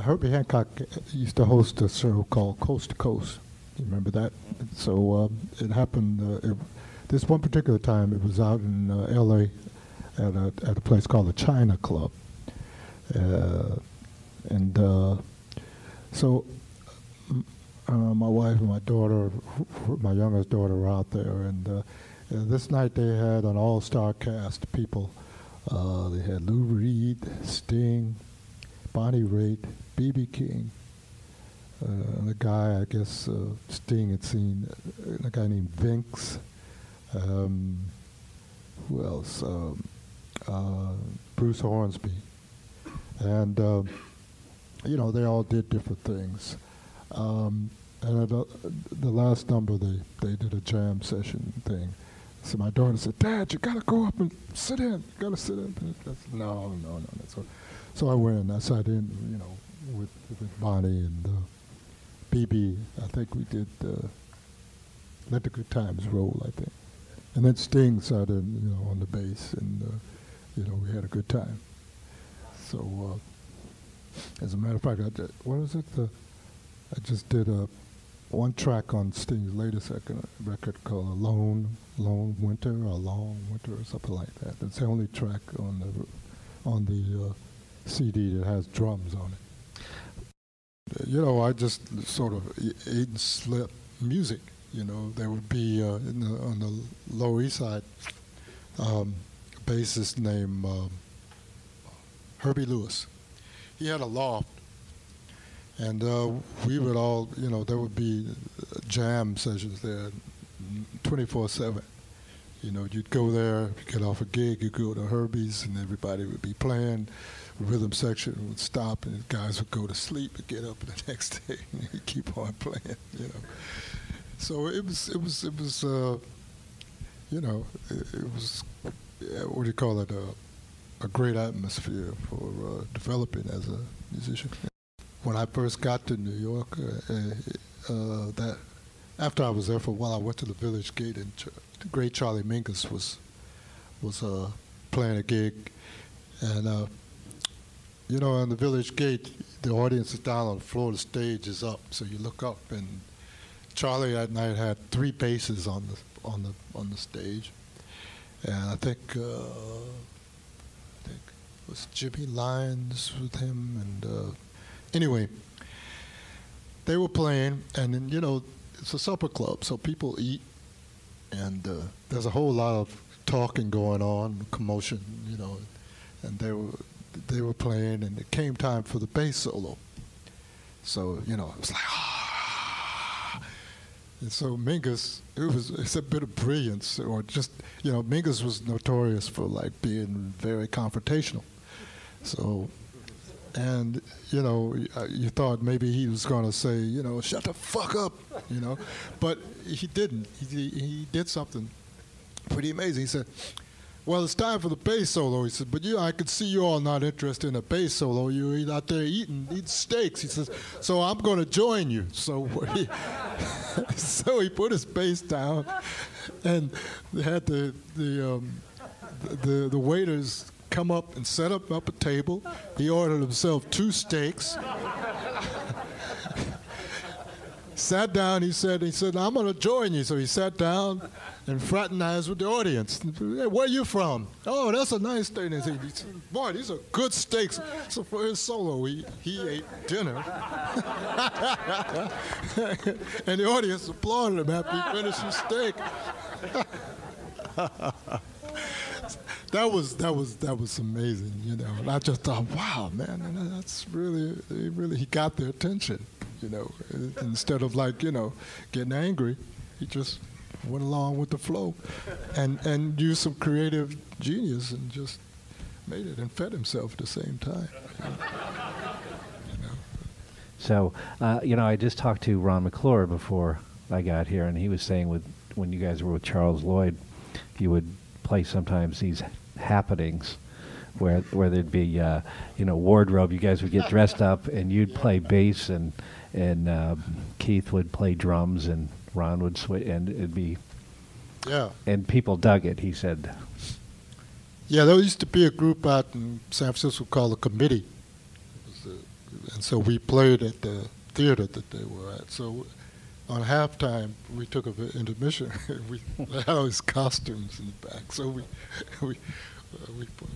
Herbie Hancock used to host a show called Coast to Coast. You remember that? So it happened. This one particular time, it was out in L.A. At a place called the China Club, and so my wife and my daughter, my youngest daughter, were out there, and this night they had an all-star cast of people. They had Lou Reed, Sting, Bonnie Raitt, B.B. King, and a guy, I guess Sting had seen, a guy named Vince. Who else? Bruce Hornsby. And, they all did different things. And at the last number, they did a jam session thing. So my daughter said, "Dad, you got to go up and sit in. You got to sit in." I said, no. So I went and I sat in, with Bonnie and BB. I think we did Let the Good Times Roll, I think. And then Sting sat in, on the bass, and, we had a good time. So, as a matter of fact, I just did one track on Sting's latest record called Lone Winter or Long Winter or something like that. It's the only track on the CD that has drums on it. I just sort of ate and slept music. There would be on the Lower East Side a bassist named Herbie Lewis. He had a loft, and we would all, there would be jam sessions there 24/7. You'd go there, if you get off a gig, you'd go to Herbie's, and everybody would be playing. The rhythm section would stop, and the guys would go to sleep and get up the next day and keep on playing, So it was what do you call it? A great atmosphere for developing as a musician. When I first got to New York, that after I was there for a while, I went to the Village Gate, and the great Charlie Mingus was playing a gig, and on the Village Gate, the audience is down on the floor, the stage is up, so you look up, and Charlie that night had 3 basses on the stage, and I think it was Jimmy Lyons with him, and anyway, they were playing, and then it's a supper club, so people eat, and there's a whole lot of talking going on, commotion, and they were playing, and it came time for the bass solo, so it was like And so Mingus, it's a bit of brilliance, or just, Mingus was notorious for being very confrontational. So, and, you thought maybe he was going to say, shut the fuck up, but he didn't. He did something pretty amazing. He said, well, it's time for the bass solo. He said, but I could see you all not interested in a bass solo. You're out there eating steaks. He says, so I'm going to join you. So he put his bass down, and they had the waiters come up and set up a table. He ordered himself 2 steaks. Sat down, he said, I'm going to join you. So he sat down and fraternized with the audience. Hey, where you from? Oh, that's a nice steak. And he said, boy, these are good steaks. So for his solo, he ate dinner. And the audience applauded him after he finished his steak. That was amazing, And I just thought, wow, man, that's really, he got their attention. Instead of getting angry, he just went along with the flow, and used some creative genius and just made it and fed himself at the same time. So, I just talked to Ron McClure before I got here, and he was saying when you guys were with Charles Lloyd, you would play sometimes these happenings where there'd be wardrobe. You guys would get dressed up, and you'd play bass, and Keith would play drums, and Ron would switch, and it'd be and people dug it. He said, "Yeah, there used to be a group out in San Francisco called the Committee, and So we played at the theater that they were at. So on halftime, we took an intermission. We had all these costumes in the back. So we,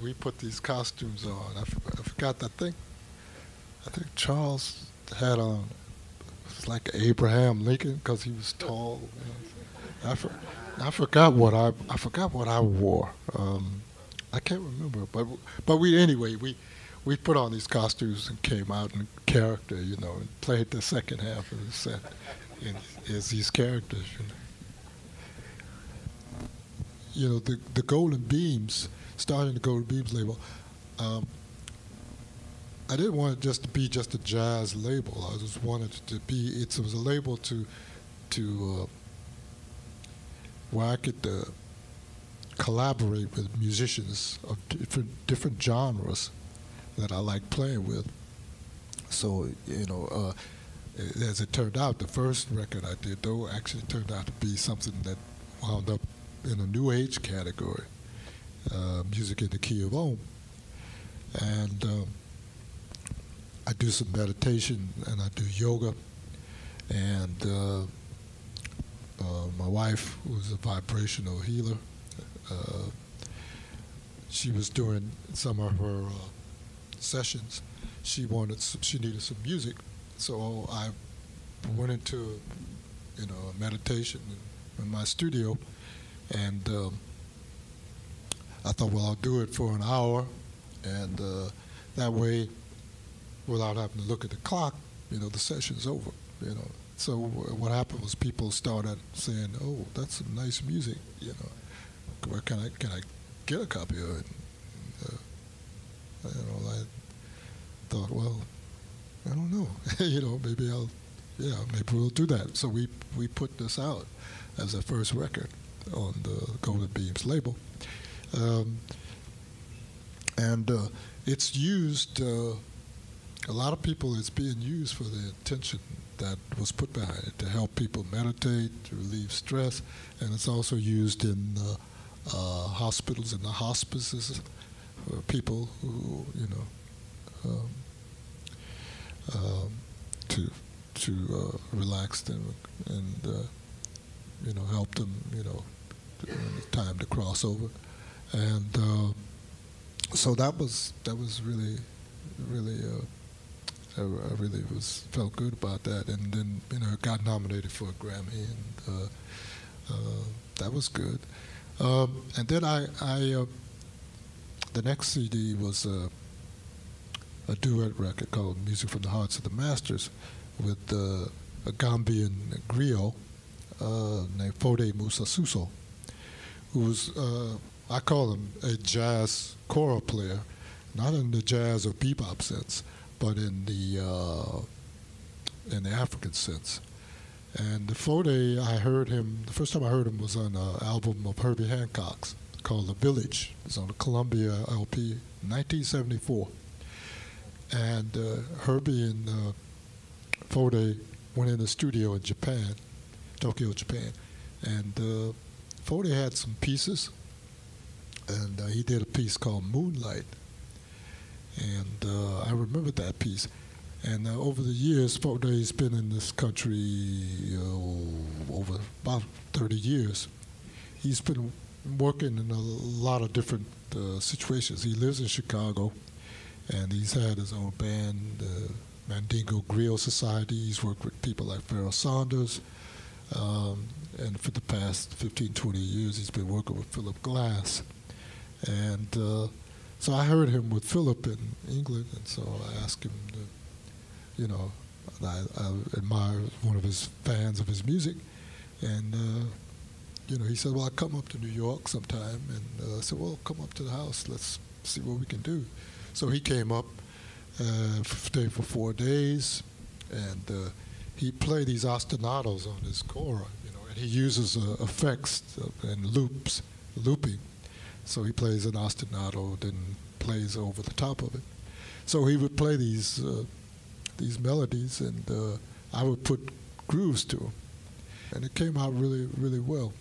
we put these costumes on. I forgot. I think Charles had on, it was like Abraham Lincoln because he was tall. I forgot what I wore. I can't remember, but we put on these costumes and came out in character, you know, and played the second half of the set as these characters. You know, the Golden Beams, starting the Golden Beams label. I didn't want it just to be just a jazz label. I just wanted it to be. It was a label to where I could collaborate with musicians of different genres that I like playing with. So, you know, as it turned out, the first record I did, though, actually turned out to be something that wound up in a new age category, music in the key of Om. And I do some meditation and I do yoga. And my wife, who's a vibrational healer, she was doing some of her sessions. She needed some music, so I went into, you know, a meditation in my studio, and I thought, well, I'll do it for an hour, and that way, without having to look at the clock, you know, the session's over, you know. So what happened was people started saying, "Oh, that's some nice music, you know. Where can I get a copy of it?" And, you know, I thought, well, I don't know, you know, maybe we'll do that. So we put this out as a first record on the Golden Beams label, and it's used. A lot of people, it's being used for the intention that was put behind it, to help people meditate, to relieve stress, and it's also used in hospitals and the hospices for people who, you know, to relax them and you know, help them, you know, when it's time to cross over, and so that was really. I really felt good about that, and then, you know, got nominated for a Grammy, and that was good. And then the next CD was a duet record called "Music from the Hearts of the Masters" with a Gambian griot named Fode Musa Suso, who's I call him a jazz choral player, not in the jazz or bebop sense, but in the African sense. And Fode, the first time I heard him was on an album of Herbie Hancock's called The Village. It's on the Columbia LP, 1974. And Herbie and Fode went in the studio in Japan, Tokyo, Japan. And Fode had some pieces, and he did a piece called Moonlight. And I remember that piece. And over the years, Fode's been in this country over about 30 years. He's been working in a lot of different situations. He lives in Chicago, and he's had his own band, Mandingo Griot Society. He's worked with people like Pharoah Sanders. And for the past 15, 20 years, he's been working with Philip Glass. And so I heard him with Philip in England, and so I asked him to, you know, I admire one of his fans of his music, and you know, he said, well, I'll come up to New York sometime, and I said, well, come up to the house, let's see what we can do. So he came up, stayed for 4 days, and he played these ostinatos on his kora, you know, and he uses effects and looping. So he plays an ostinato, then plays over the top of it. So he would play these melodies, and I would put grooves to them. And it came out really, really well.